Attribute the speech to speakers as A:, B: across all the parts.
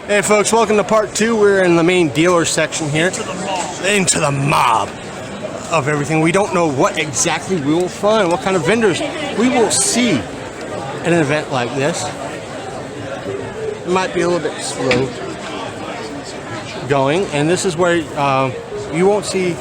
A: Hey folks, welcome to part 2. We're in the main dealer section here. Into the mob of everything. We don't know what exactly we will find, what kind of vendors we will see at an event like this. It might be a little bit slow going, and this is where you won't see.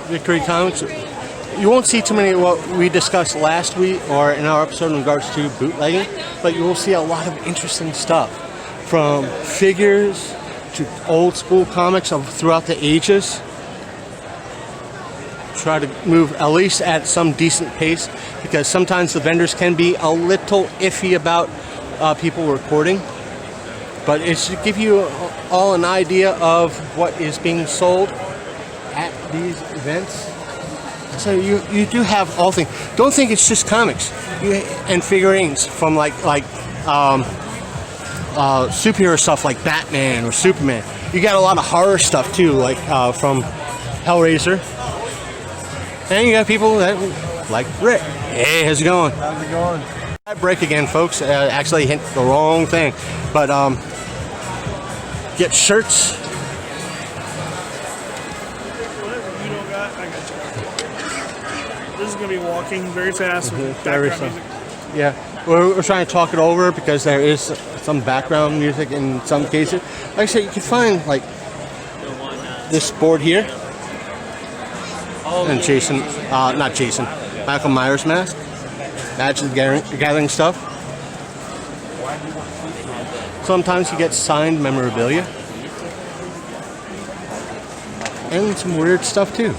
A: Victory Comics. You won't see too many of what we discussed last week or in our episode in regards to bootlegging, but you will see a lot of interesting stuff, from figures to old school comics of throughout the ages. Try to move at least at some decent pace, because sometimes the vendors can be a little iffy about people recording, but it should give you all an idea of what is being sold at these events. So you do have all things. Don't think it's just comics and figurines from like superhero stuff like Batman or Superman. You got a lot of horror stuff too, like from Hellraiser. And you got people that like Rick. Hey, how's it going?
B: How's it going?
A: Break again, folks. Actually hit the wrong thing. But get shirts.
B: This is going to be walking very fast with
A: background
B: music.
A: Yeah, we're trying to talk it over because there is some background music in some cases. Like I said, you can find like this board here, and Michael Myers mask, Magic the Gathering stuff. Sometimes you get signed memorabilia, and some weird stuff too.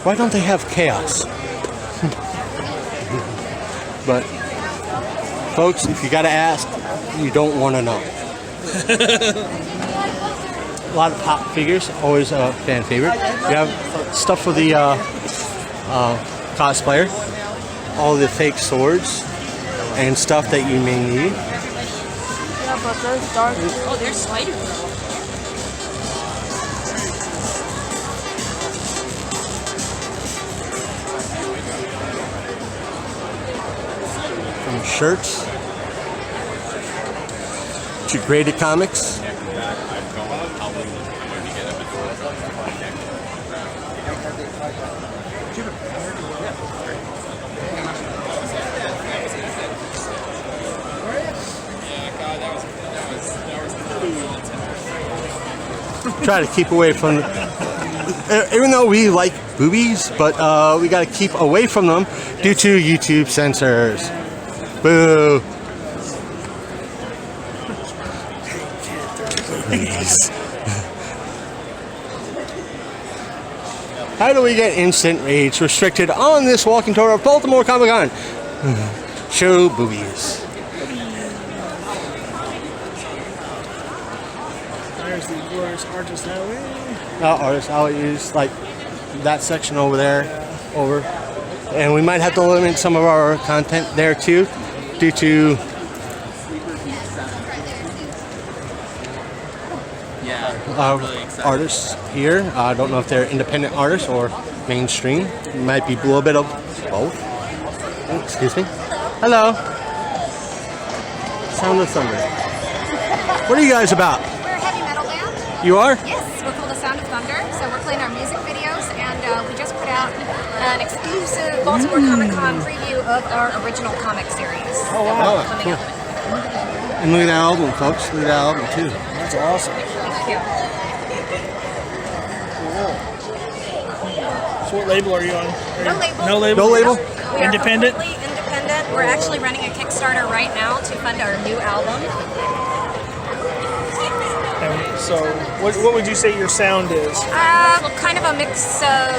A: Why don't they have chaos? But, folks, if you gotta ask, you don't want to know. A lot of pop figures, always a fan favorite. You have stuff for the cosplayer, all the fake swords and stuff that you may need.
C: Yeah, but there's dark. Oh, there's Spider-Man.
A: From shirts to graded comics. Try to keep away from, even though we like boobies, but we got to keep away from them due to YouTube censors. Boo. How do we get instant rage restricted on this walking tour of Baltimore Comic Con? Show boobies.
B: There's the glorious artist alley.
A: Artist alley is like that section over there, over. And we might have to limit some of our content there too, due to artists here. I don't know if they're independent artists or mainstream. It might be a little bit of both. Oh, excuse me. Hello. Sound of Thunder. What are you guys about?
D: We're a heavy metal band.
A: You are?
D: Yes, we're called The Sound of Thunder. So we're playing our music videos, and we just put out an exclusive Baltimore Comic Con preview of our original comic series.
A: Oh, wow. Cool. And look at that album, folks. Look at that album, too.
B: That's awesome.
D: Thank you.
B: So what label are you on?
D: No label.
B: No label?
A: No label?
D: We are
B: Independent?
D: completely independent. We're actually running a Kickstarter right now to fund our new album.
B: And so what would you say your sound is?
D: Kind of a mix of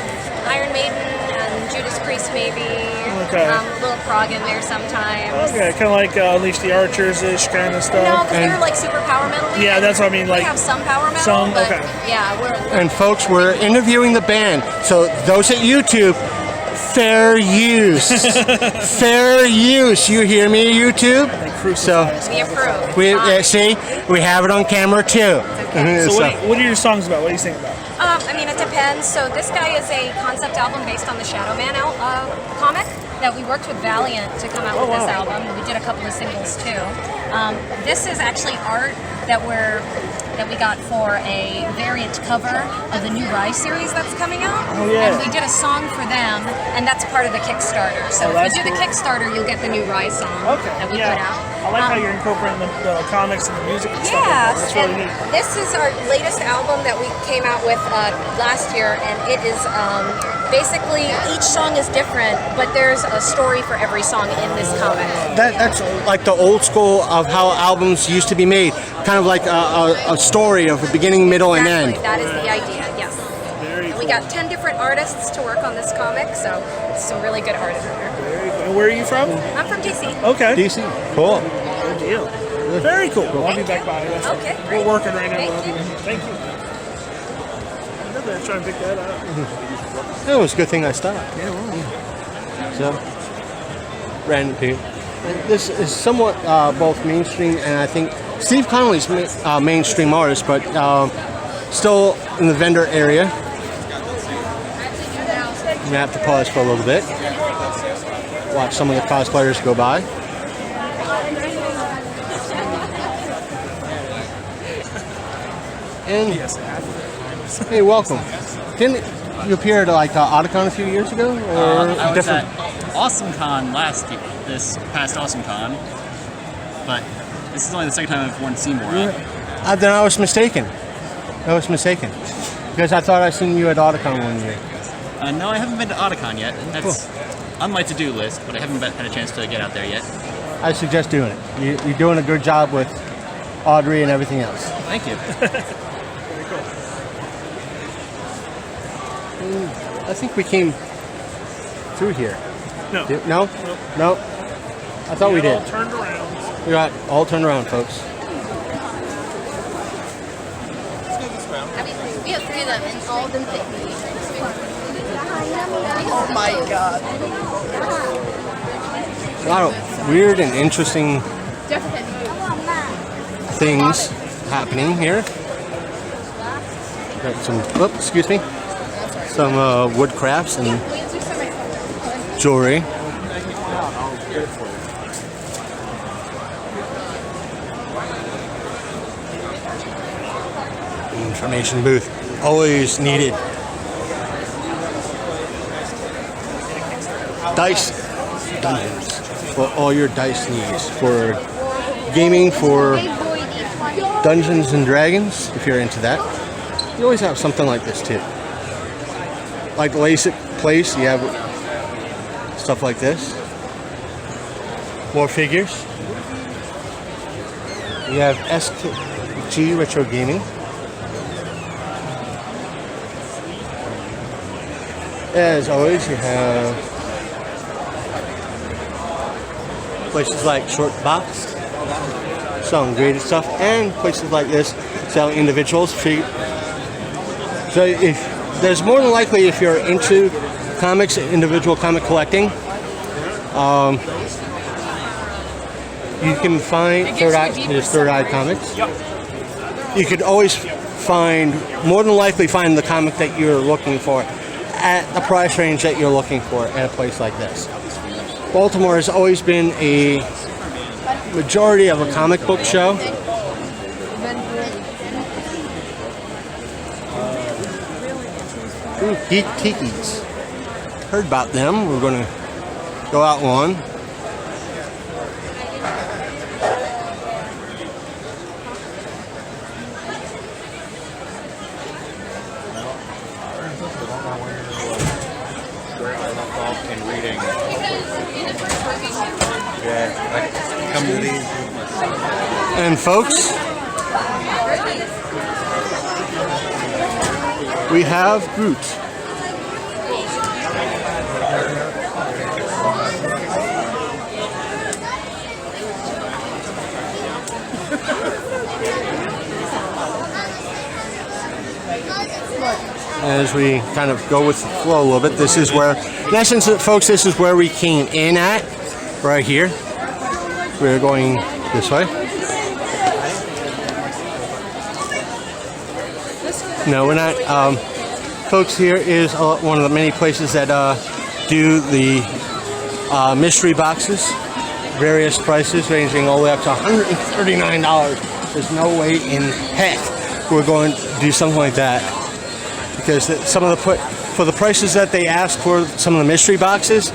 D: Iron Maiden and Judas Priest, maybe.
B: Okay.
D: A little prog in there sometimes.
B: Okay, kind of like Unleash the Archers-ish kind of stuff.
D: No, because they're like super power metal.
B: Yeah, that's what I mean.
D: We
B: Like
D: have some power metal,
B: some,
D: but
B: okay.
D: yeah, we're.
A: And folks, we're interviewing the band. So those at YouTube, fair use. Fair use. You hear me, YouTube? So
D: We approve.
A: see, we have it on camera too.
B: So what are your songs about? What do you sing about?
D: I mean, it depends. So this guy is a concept album based on the Shadow Man comic that we worked with Valiant to come out with this album. We did a couple of singles too. This is actually art that we got for a variant cover of the new Rise series that's coming out.
B: Oh, yeah.
D: And we did a song for them, and that's part of the Kickstarter. So if you do the Kickstarter, you'll get the new Rise song that we put out.
B: I like how you're incorporating the comics and the music and stuff like that. That's really neat.
D: This is our latest album that we came out with last year, and it is basically each song is different, but there's a story for every song in this comic.
A: That's like the old school of how albums used to be made, kind of like a story of a beginning, middle, and end.
D: That is the idea. Yes.
B: Very cool.
D: We got 10 different artists to work on this comic, so it's some really good art in there.
B: Very cool. And where are you from?
D: I'm from DC.
B: Okay.
A: DC, cool.
B: Good deal. Very cool. I'll be back by.
D: Okay,
B: We're
D: great.
B: working right now.
D: Thank you.
B: Thank you. I'm gonna try and pick that up.
A: It was a good thing I stopped.
B: Yeah, well.
A: So, random Pete. This is somewhat both mainstream and I think Steve Connolly's mainstream artist, but still in the vendor area. I'm gonna have to pause for a little bit. Watch some of the cosplayers go by. And hey, welcome. Didn't you appear at like Otakon a few years ago? Or
E: I was
A: different?
E: at AwesomeCon last year, this past AwesomeCon, but this is only the second time I've worn Seymour.
A: Then I was mistaken. Because I thought I seen you at Otakon one year.
E: No, I haven't been to Otakon yet. That's on my to-do list, but I haven't had a chance to get out there yet.
A: I suggest doing it. You're doing a good job with Audrey and everything else.
E: Thank you.
A: I think we came through here.
B: No.
A: No? No? I thought we did.
B: All turned around.
A: We got all turned around, folks.
C: We have 3 of them, and all of them fit me. Oh my god.
A: A lot of weird and interesting things happening here. Got some, excuse me, some wood crafts and jewelry. Information booth, always needed. Dice dungeons for all your dice needs, for gaming, for Dungeons and Dragons, if you're into that. You always have something like this too. Like the LASIK place, you have stuff like this. More figures. You have SG Retro Gaming. As always, you have places like Short Box, selling graded stuff, and places like this selling individuals. So if there's more than likely, if you're into comics, individual comic collecting, you can find Third Eye Comics. You could always find, more than likely find the comic that you're looking for at the price range that you're looking for at a place like this. Baltimore has always been a majority of a comic book show. Ooh, Geek Tikis. Heard about them. We're going to go out one. And folks, we have Groot. as we kind of go with the flow a little bit, this is where, in essence, folks, this is where we came in at, right here. We're going this way. No, we're not. Folks, here is one of the many places that do the mystery boxes. Various prices ranging all the way up to $139. There's no way in heck we're going to do something like that. Because some of the for the prices that they ask for some of the mystery boxes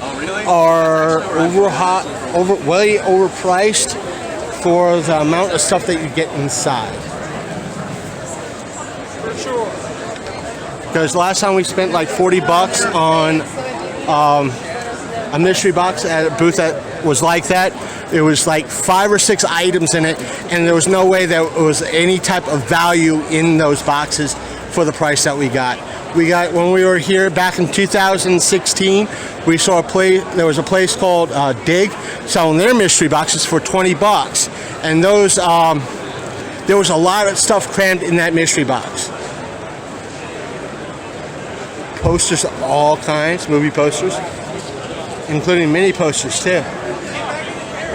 A: are way overpriced for the amount of stuff that you get inside.
B: For sure.
A: Because last time we spent like $40 on a mystery box at a booth that was like that. There was like 5 or 6 items in it, and there was no way there was any type of value in those boxes for the price that we got. When we were here back in 2016, we saw there was a place called Dig selling their mystery boxes for $20, and those there was a lot of stuff crammed in that mystery box. Posters of all kinds, movie posters, including mini posters too.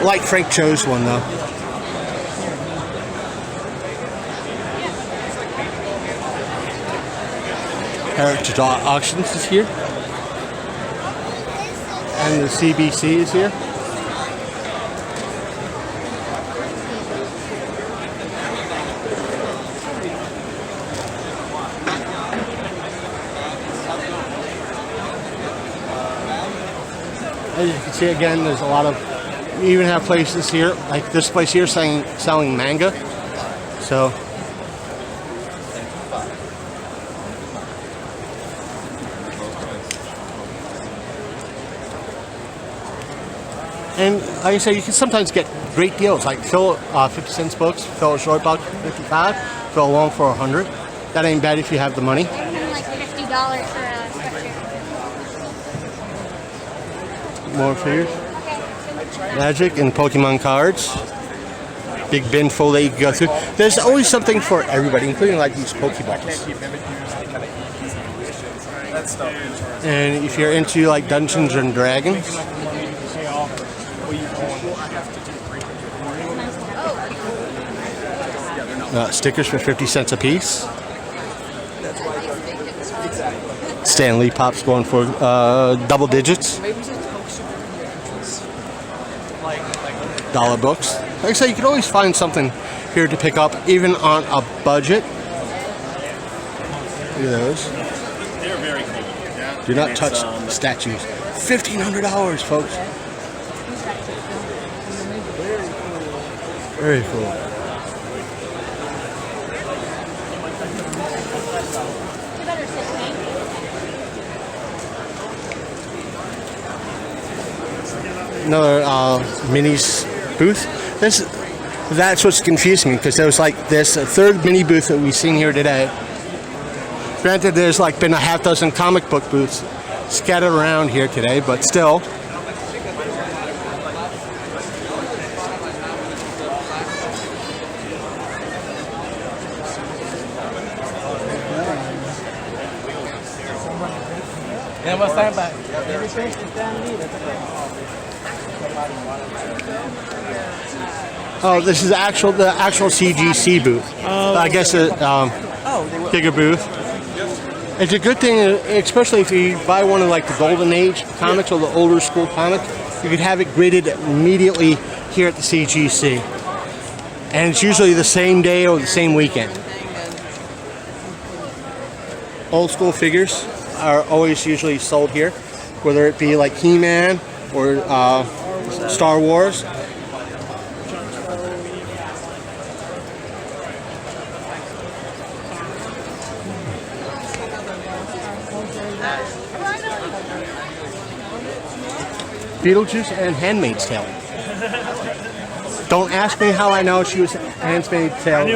A: Like Frank Cho's one though. Heritage Auctions is here. And the CBC is here. As you can see again, there's a lot of, we even have places here, like this place here selling manga. So and like I say, you can sometimes get great deals, like fill 50 cents books, fill a short box for 55, fill a long for 100. That ain't bad if you have the money.
D: Like $50 for a sweatshirt.
A: More figures. Magic and Pokemon cards. Big bin full that you can go through. There's always something for everybody, including like these Pokeballs. And if you're into like Dungeons and Dragons, stickers for 50 cents a piece. Stanley Pop's going for double digits. Dollar books. Like I say, you can always find something here to pick up, even on a budget. Look at those.
B: They're very cool. Yeah.
A: Do not touch statues. $1,500, folks. Very cool. Another minis booth. That's what's confused me, because there was like this third mini booth that we've seen here today. Granted, there's like been a half dozen comic book booths scattered around here today, but still. Oh, this is the actual CGC booth. I guess a bigger booth. It's a good thing, especially if you buy one of like the Golden Age comics or the older school comics, you could have it graded immediately here at the CGC. And it's usually the same day or the same weekend. Old school figures are always usually sold here, whether it be like He-Man or Star Wars. Beetlejuice and Handmaid's Tale. Don't ask me how I know she was Handmaid's Tale.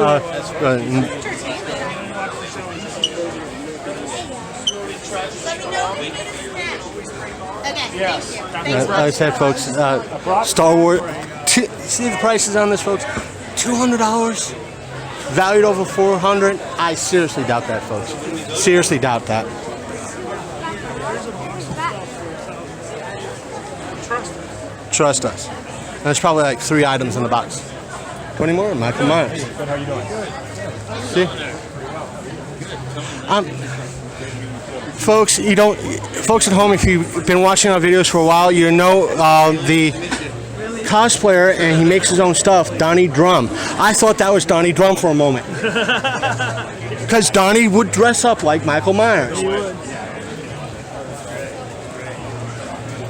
A: Like I said, folks, Star Wars. See the prices on this, folks? $200. valued over 400. I seriously doubt that, folks. Seriously doubt that. Trust us. And there's probably like 3 items in the box. 20 more, Michael Myers.
B: How you doing?
A: See? Folks, folks at home, if you've been watching our videos for a while, you know the cosplayer, and he makes his own stuff, Donnie Drum. I thought that was Donnie Drum for a moment. Because Donnie would dress up like Michael Myers.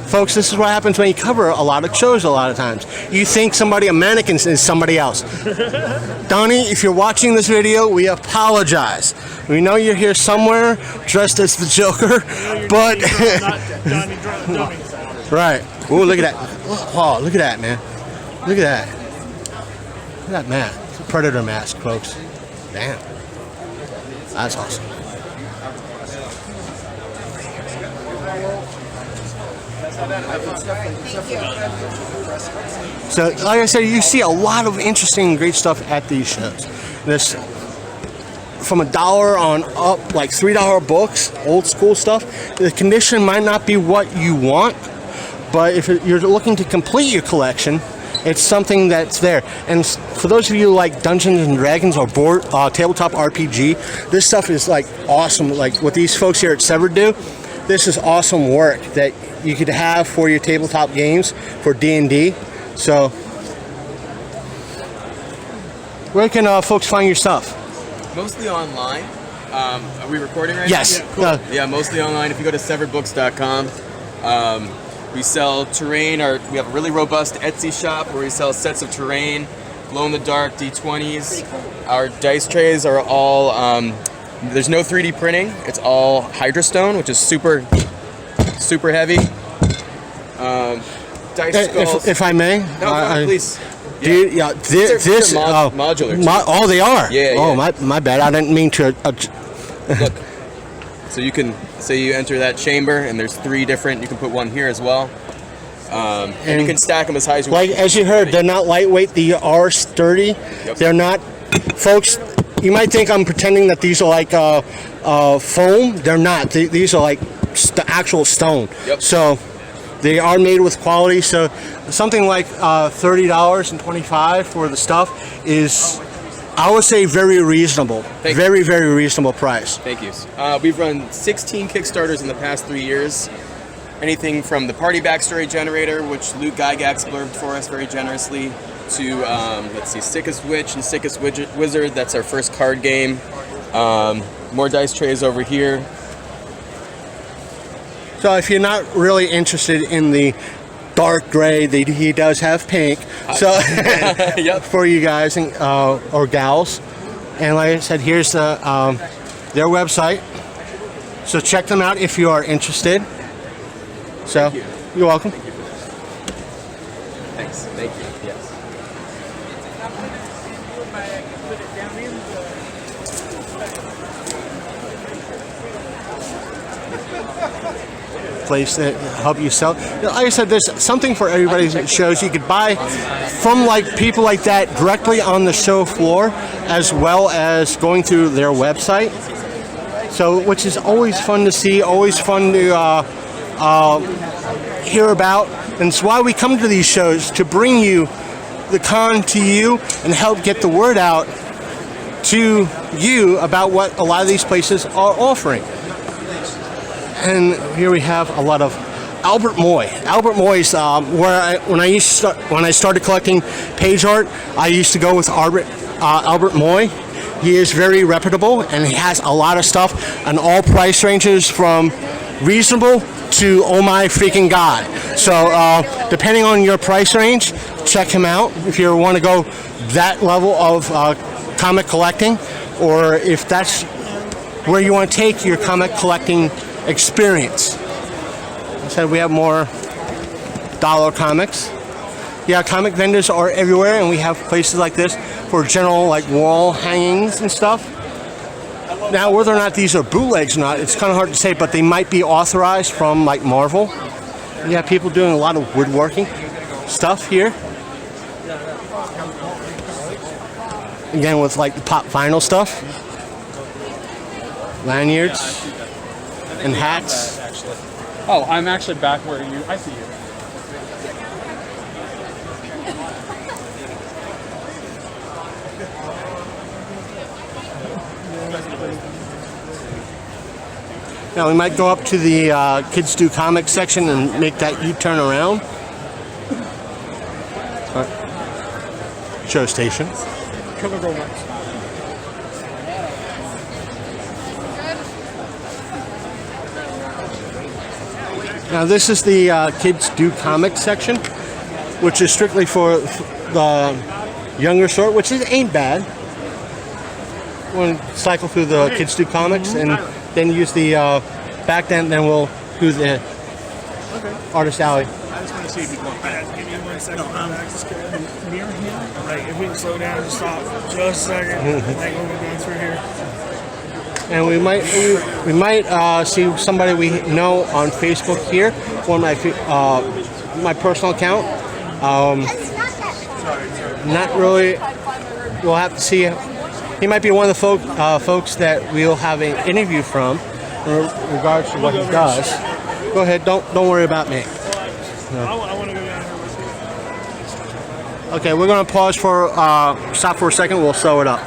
A: Folks, this is what happens when you cover a lot of shows a lot of times. You think a mannequin is somebody else. Donnie, if you're watching this video, we apologize. We know you're here somewhere dressed as the Joker, but... Right. Ooh, look at that. Oh, look at that, man. Look at that. Look at that mask. It's a Predator mask, folks. Damn. That's awesome. So, like I said, you see a lot of interesting and great stuff at these shows. This, from $1 on up, like $3 books, old school stuff. The condition might not be what you want, but if you're looking to complete your collection, it's something that's there. And for those of you who like Dungeons and Dragons or tabletop RPG, this stuff is like awesome. Like what these folks here at Severed do, this is awesome work that you could have for your tabletop games for D&D. So, where can folks find your stuff?
F: Mostly online. Are we recording right
A: yes.
F: now? Yeah, cool. Yeah, mostly online. If you go to severedbooks.com, we sell terrain. We have a really robust Etsy shop where we sell sets of terrain, glow-in-the-dark D20s. Our dice trays are all, there's no 3D printing. It's all Hydrostone, which is super heavy. Dice skulls.
A: If I may?
F: No, please.
A: Yeah. These are
F: modular.
A: Oh, they are?
F: Yeah.
A: Oh, my bad. I didn't mean to...
F: Look. So you can say you enter that chamber, and there's 3 different. You can put one here as well, and you can stack them as high as you want.
A: Like as you heard, they're not lightweight. They are sturdy.
F: Yep.
A: They're not, folks. You might think I'm pretending that these are like foam. They're not. These are like actual stone.
F: Yep.
A: So they are made with quality. So something like $30.25 for the stuff is, I would say, very reasonable. Very reasonable price.
F: Thank you. We've run 16 Kickstarters in the past 3 years. Anything from the Party Backstory Generator, which Luke Gygax blurbed for us very generously, to, let's see, Sickest Witch and Sickest Wizard. That's our first card game. More dice trays over here.
A: So if you're not really interested in the dark gray, he does have pink. So
F: Yep.
A: for you guys or gals. And like I said, here's their website. So check them out if you are interested. So you're welcome.
F: Thanks. Thank you. Yes.
A: Place that help you sell. Like I said, there's something for everybody's shows. You could buy from like people like that directly on the show floor, as well as going through their website. So, which is always fun to see, always fun to hear about, and it's why we come to these shows, to bring you the con to you and help get the word out to you about what a lot of these places are offering. And here we have a lot of Albert Moy. Albert Moy's when I started collecting page art, I used to go with Albert Moy. He is very reputable, and he has a lot of stuff on all price ranges from reasonable to oh my freaking god. So depending on your price range, check him out if you want to go that level of comic collecting, or if that's where you want to take your comic collecting experience. I said we have more dollar comics. Yeah, comic vendors are everywhere, and we have places like this for general like wall hangings and stuff. Now, whether or not these are bootlegs or not, it's kind of hard to say, but they might be authorized from like Marvel. You have people doing a lot of woodworking stuff here. again with like the pop vinyl stuff, lanyards, and hats.
G: Oh, I'm actually back where I see you.
A: Now we might go up to the Kids Do Comics section and make that U-turn around. Show station.
G: Killer Girl Rex.
A: Now this is the Kids Do Comics section, which is strictly for the younger sort, which ain't bad. We'll cycle through the Kids Do Comics and then use the back then we'll do the Artist Alley.
B: I just want to see if you can go back. Give me 1 second. Mirror here. Right, if we can slow down and stop for just a second. Like when we're going through here.
A: And we might see somebody we know on Facebook here for my personal account. Not really. We'll have to see. He might be one of the folks that we'll have an interview from in regards to what he does. Go ahead. Don't worry about me.
B: I want to go down here.
A: Okay, we're gonna pause for stop for a second. We'll sew it up.